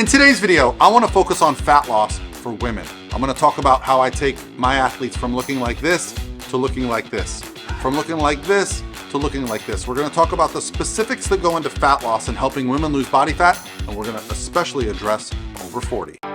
In today's video, I want to focus on fat loss for women. I'm going to talk about how I take my athletes from looking like this to looking like this, from looking like this to looking like this. We're going to talk about the specifics that go into fat loss and helping women lose body fat, and we're going to especially address over 40. Hey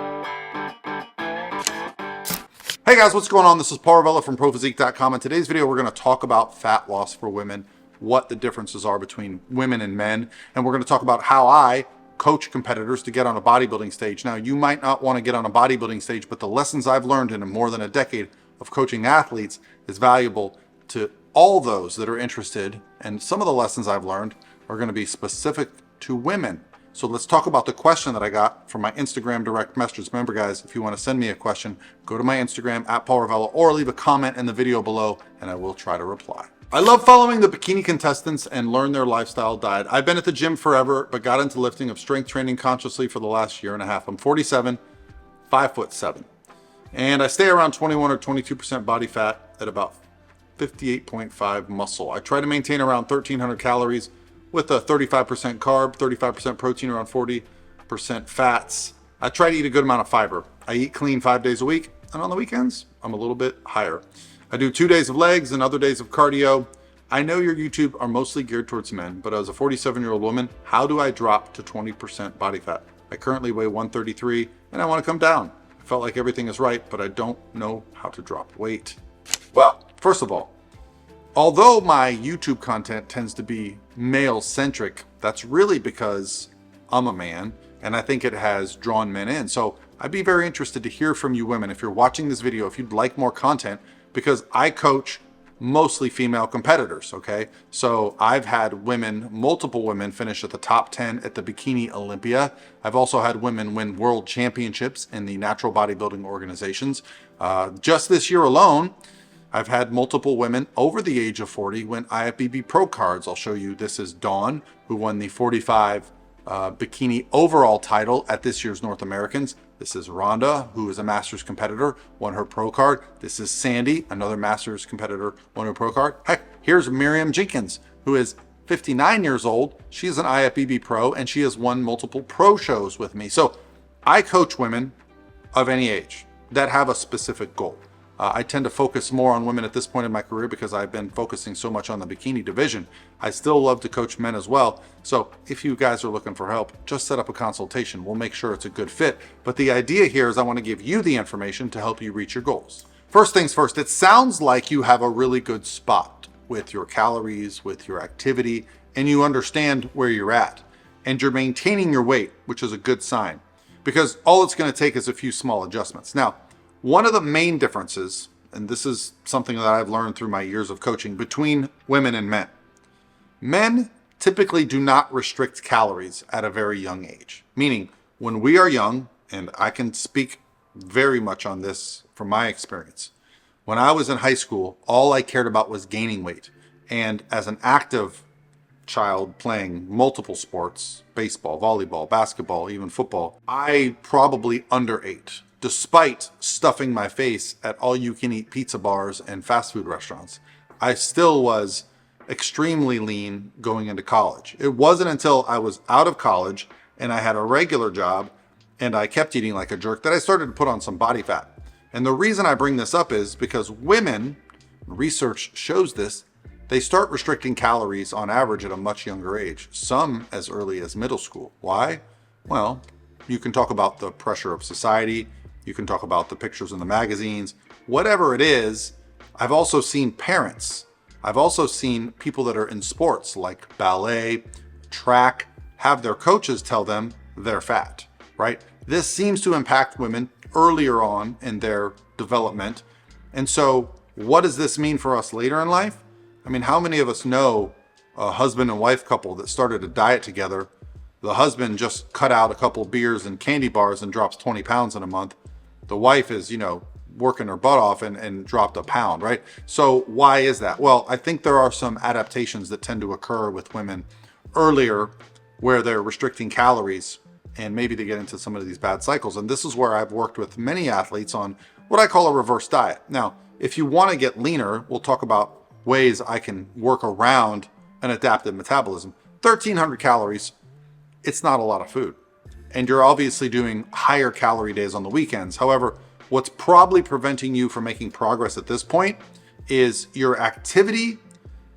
guys, what's going on? This is Paul Ravella from ProPhysique.com. In today's video, we're going to talk about fat loss for women, what the differences are between women and men, and we're going to talk about how I coach competitors to get on a bodybuilding stage. Now, you might not want to get on a bodybuilding stage, but the lessons I've learned in more than a decade of coaching athletes is valuable to all those that are interested. And some of the lessons I've learned are going to be specific to women. So let's talk about the question that I got from my Instagram direct messages. Remember guys, if you want to send me a question, go to my Instagram at Paul Ravella or leave a comment in the video below and I will try to reply. I love following the bikini contestants and learn their lifestyle diet. I've been at the gym forever, but got into lifting of strength training consciously for the last year and a half. I'm 47, 5'7", and I stay around 21 or 22% body fat at about 58.5 muscle. I try to maintain around 1,300 calories with a 35% carb, 35% protein, around 40% fats. I try to eat a good amount of fiber. I eat clean 5 days a week, and on the weekends, I'm a little bit higher. I do 2 days of legs and other days of cardio. I know your YouTube are mostly geared towards men, but as a 47-year-old woman, how do I drop to 20% body fat? I currently weigh 133 and I want to come down. I felt like everything is right, but I don't know how to drop weight. Well, first of all, although my YouTube content tends to be male-centric, that's really because I'm a man and I think it has drawn men in. So I'd be very interested to hear from you women. If you're watching this video, if you'd like more content, because I coach mostly female competitors, okay? So I've had women, multiple women finish at the top 10 at the Bikini Olympia. I've also had women win world championships in the natural bodybuilding organizations. Just this year alone, I've had multiple women over the age of 40 win IFBB Pro cards. I'll show you. This is Dawn, who won the 45 bikini overall title at this year's North Americans. This is Rhonda, who is a Masters competitor, won her pro card. This is Sandy, another Masters competitor, won her pro card. Heck, here's Miriam Jenkins, who is 59 years old. She's an IFBB pro and she has won multiple pro shows with me. So I coach women of any age that have a specific goal. I tend to focus more on women at this point in my career because I've been focusing so much on the bikini division. I still love to coach men as well. So if you guys are looking for help, just set up a consultation. We'll make sure it's a good fit. But the idea here is I want to give you the information to help you reach your goals. First things first, it sounds like you have a really good spot with your calories, with your activity, and you understand where you're at. And you're maintaining your weight, which is a good sign, because all it's going to take is a few small adjustments. Now, one of the main differences, and this is something that I've learned through my years of coaching, between women and men. Men typically do not restrict calories at a very young age. Meaning, when we are young, and I can speak very much on this from my experience, when I was in high school, all I cared about was gaining weight. And as an active child playing multiple sports, baseball, volleyball, basketball, even football, I probably underate, despite stuffing my face at all-you-can-eat pizza bars and fast food restaurants. I still was extremely lean going into college. It wasn't until I was out of college and I had a regular job and I kept eating like a jerk that I started to put on some body fat. And the reason I bring this up is because women, research shows this, they start restricting calories on average at a much younger age, some as early as middle school. Why? Well, you can talk about the pressure of society, you can talk about the pictures in the magazines, whatever it is. I've also seen parents, I've also seen people that are in sports like ballet, track, have their coaches tell them they're fat, right? This seems to impact women earlier on in their development. And so what does this mean for us later in life? I mean, how many of us know a husband and wife couple that started a diet together? The husband just cut out a couple beers and candy bars and drops 20 pounds in a month. The wife is, working her butt off and dropped a pound, right? So why is that? Well, I think there are some adaptations that tend to occur with women earlier where they're restricting calories and maybe they get into some of these bad cycles. And this is where I've worked with many athletes on what I call a reverse diet. Now, if you want to get leaner, we'll talk about ways I can work around an adaptive metabolism. 1,300 calories, it's not a lot of food. and you're obviously doing higher calorie days on the weekends. However, what's probably preventing you from making progress at this point is your activity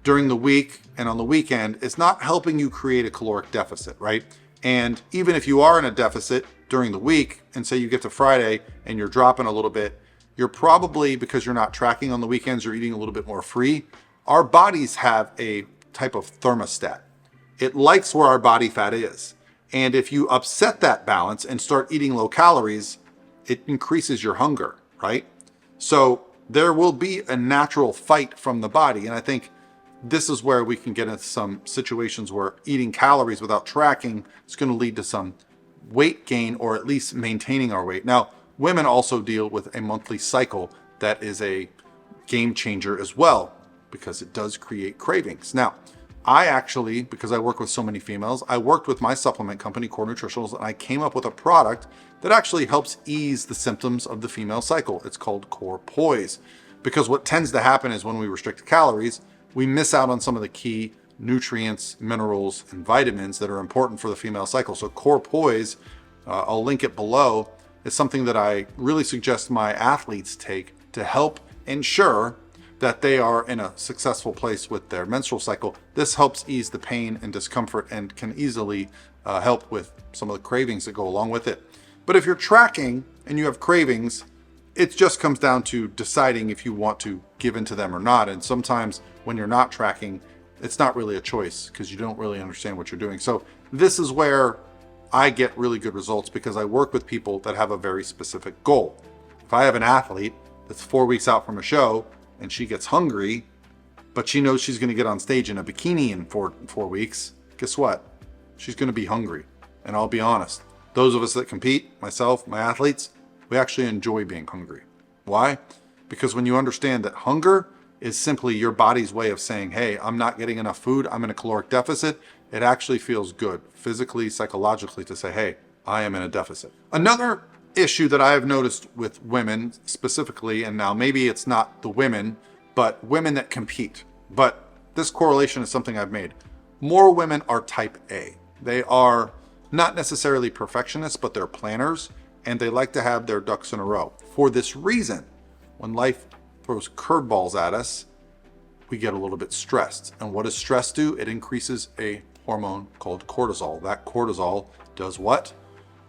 during the week and on the weekend is not helping you create a caloric deficit, right? And even if you are in a deficit during the week and say you get to Friday and you're dropping a little bit, you're probably, because you're not tracking on the weekends, you're eating a little bit more free. Our bodies have a type of thermostat. It likes where our body fat is. And if you upset that balance and start eating low calories, it increases your hunger, right? So there will be a natural fight from the body. And I think this is where we can get into some situations where eating calories without tracking is going to lead to some weight gain, or at least maintaining our weight. Now, women also deal with a monthly cycle that is a game changer as well, because it does create cravings. Now, I actually, because I work with so many females, I worked with my supplement company, Core Nutritionals, and I came up with a product that actually helps ease the symptoms of the female cycle. It's called Core Poise. Because what tends to happen is when we restrict calories, we miss out on some of the key nutrients, minerals, and vitamins that are important for the female cycle. So Core Poise, I'll link it below, is something that I really suggest my athletes take to help ensure that they are in a successful place with their menstrual cycle. This helps ease the pain and discomfort and can easily help with some of the cravings that go along with it. But if you're tracking and you have cravings, it just comes down to deciding if you want to give into them or not. And sometimes when you're not tracking, it's not really a choice because you don't really understand what you're doing. So this is where I get really good results, because I work with people that have a very specific goal. If I have an athlete that's 4 weeks out from a show and she gets hungry, but she knows she's going to get on stage in a bikini in four weeks, guess what? She's going to be hungry. And I'll be honest, those of us that compete, myself, my athletes, we actually enjoy being hungry. Why? Because when you understand that hunger is simply your body's way of saying, hey, I'm not getting enough food, I'm in a caloric deficit, it actually feels good physically, psychologically to say, hey, I am in a deficit. Another issue that I have noticed with women specifically, and now maybe it's not the women, but women that compete, but this correlation is something I've made. More women are type A. They are not necessarily perfectionists, but they're planners, and they like to have their ducks in a row. For this reason, when life throws curveballs at us, we get a little bit stressed. And what does stress do? It increases a hormone called cortisol. That cortisol does what?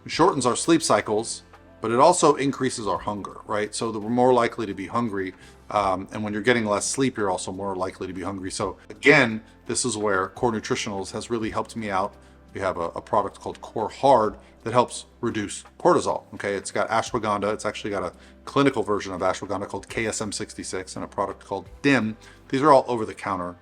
It shortens our sleep cycles, but it also increases our hunger, right? So we're more likely to be hungry. And when you're getting less sleep, you're also more likely to be hungry. So again, this is where Core Nutritionals has really helped me out. We have a product called Core Hard that helps reduce cortisol. Okay, it's got ashwagandha. It's actually got a clinical version of ashwagandha called KSM66 and a product called DIM. These are all over the counter,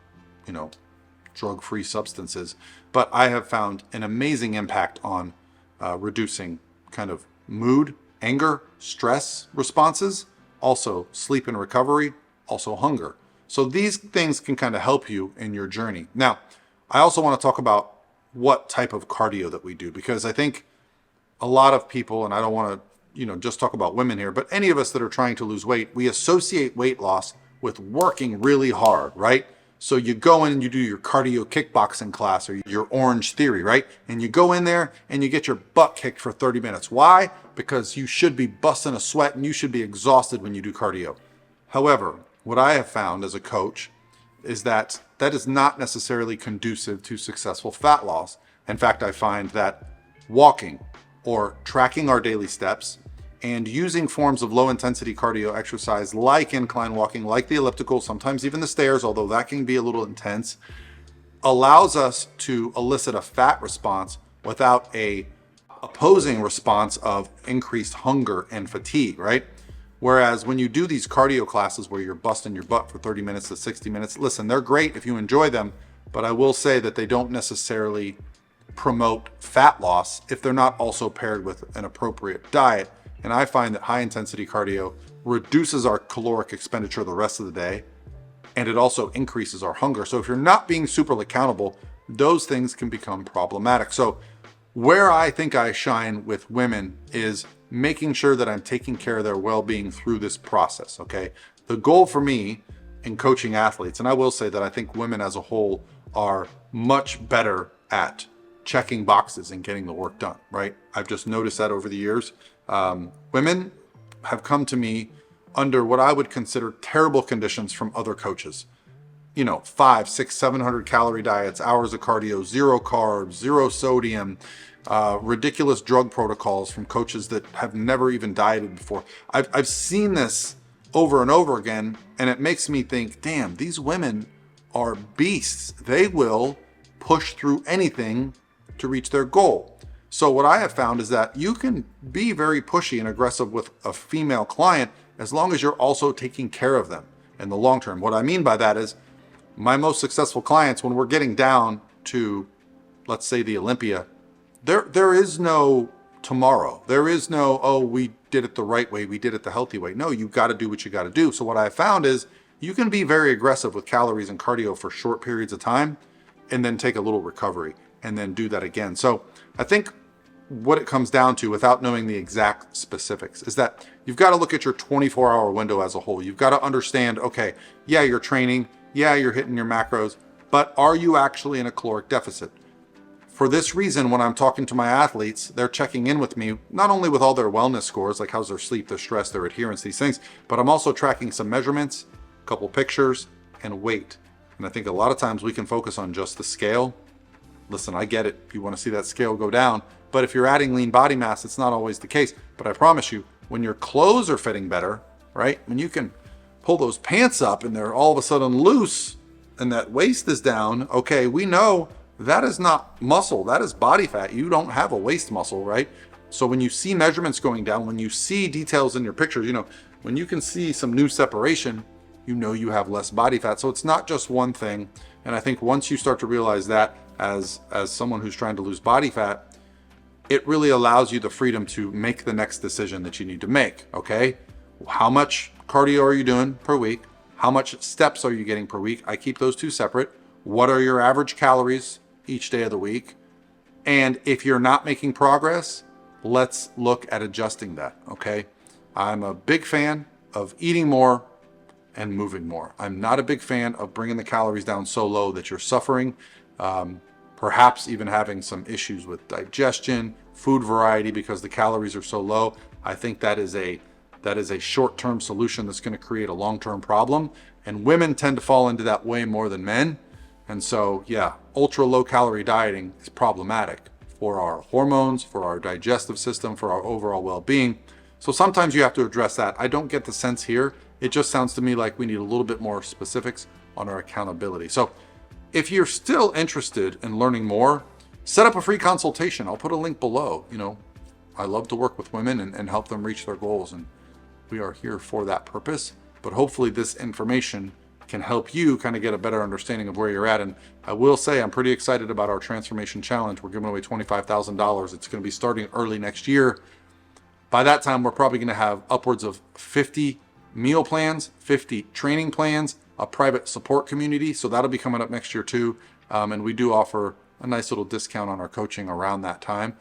drug-free substances. But I have found an amazing impact on reducing kind of mood, anger, stress responses, also sleep and recovery, also hunger. So these things can kind of help you in your journey. Now, I also want to talk about what type of cardio that we do, because I think a lot of people, and I don't want to, just talk about women here, but any of us that are trying to lose weight, we associate weight loss with working really hard, right? So you go in and you do your cardio kickboxing class or your Orange Theory, right? And you go in there and you get your butt kicked for 30 minutes. Why? Because you should be busting a sweat and you should be exhausted when you do cardio. However, what I have found as a coach is that that is not necessarily conducive to successful fat loss. In fact, I find that walking or tracking our daily steps and using forms of low intensity cardio exercise like incline walking, like the elliptical, sometimes even the stairs, although that can be a little intense, allows us to elicit a fat response without a opposing response of increased hunger and fatigue, right? Whereas when you do these cardio classes where you're busting your butt for 30 minutes to 60 minutes, listen, they're great if you enjoy them, but I will say that they don't necessarily promote fat loss if they're not also paired with an appropriate diet. And I find that high intensity cardio reduces our caloric expenditure the rest of the day, and it also increases our hunger. So if you're not being super accountable, those things can become problematic. So where I think I shine with women is making sure that I'm taking care of their well-being through this process, okay? The goal for me in coaching athletes, and I will say that I think women as a whole are much better at checking boxes and getting the work done, right? I've just noticed that over the years. Women have come to me under what I would consider terrible conditions from other coaches. 500, 600, 700 calorie diets, hours of cardio, zero carbs, zero sodium, ridiculous drug protocols from coaches that have never even dieted before. I've seen this over and over again, and it makes me think, damn, these women are beasts. They will push through anything to reach their goal. So what I have found is that you can be very pushy and aggressive with a female client as long as you're also taking care of them in the long term. What I mean by that is my most successful clients, when we're getting down to, let's say, the Olympia, there is no tomorrow. There is no, oh, we did it the right way, we did it the healthy way. No, you got to do what you got to do. So what I found is you can be very aggressive with calories and cardio for short periods of time and then take a little recovery and then do that again. So I think what it comes down to, without knowing the exact specifics, is that you've got to look at your 24-hour window as a whole. You've got to understand, okay, yeah, you're training, yeah, you're hitting your macros, but are you actually in a caloric deficit? For this reason, when I'm talking to my athletes, they're checking in with me, not only with all their wellness scores, like how's their sleep, their stress, their adherence, these things, but I'm also tracking some measurements, a couple pictures, and weight. And I think a lot of times we can focus on just the scale. Listen, I get it. You want to see that scale go down, but if you're adding lean body mass, it's not always the case. But I promise you, when your clothes are fitting better, right? When you can pull those pants up and they're all of a sudden loose and that waist is down, okay, we know that is not muscle, that is body fat. You don't have a waist muscle, right? So when you see measurements going down, when you see details in your pictures, when you can see some new separation, you have less body fat. So it's not just one thing. And I think once you start to realize that as someone who's trying to lose body fat, it really allows you the freedom to make the next decision that you need to make, okay? How much cardio are you doing per week? How much steps are you getting per week? I keep those two separate. What are your average calories each day of the week? And if you're not making progress, let's look at adjusting that, okay? I'm a big fan of eating more and moving more. I'm not a big fan of bringing the calories down so low that you're suffering, perhaps even having some issues with digestion, food variety, because the calories are so low. I think that is a short-term solution that's going to create a long-term problem. And women tend to fall into that way more than men. And so, yeah, ultra low calorie dieting is problematic for our hormones, for our digestive system, for our overall well-being. So sometimes you have to address that. I don't get the sense here. It just sounds to me like we need a little bit more specifics on our accountability. So if you're still interested in learning more, set up a free consultation. I'll put a link below. I love to work with women and help them reach their goals. And we are here for that purpose. But hopefully this information can help you kind of get a better understanding of where you're at. And I will say I'm pretty excited about our transformation challenge. We're giving away $25,000. It's going to be starting early next year. By that time, we're probably going to have upwards of 50 meal plans, 50 training plans, a private support community. So that'll be coming up next year too. And we do offer a nice little discount on our coaching around that time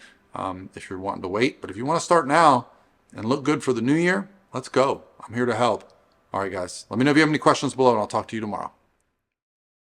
if you're wanting to wait. But if you want to start now and look good for the new year, let's go. I'm here to help. All right, guys. Let me know if you have any questions below, and I'll talk to you tomorrow.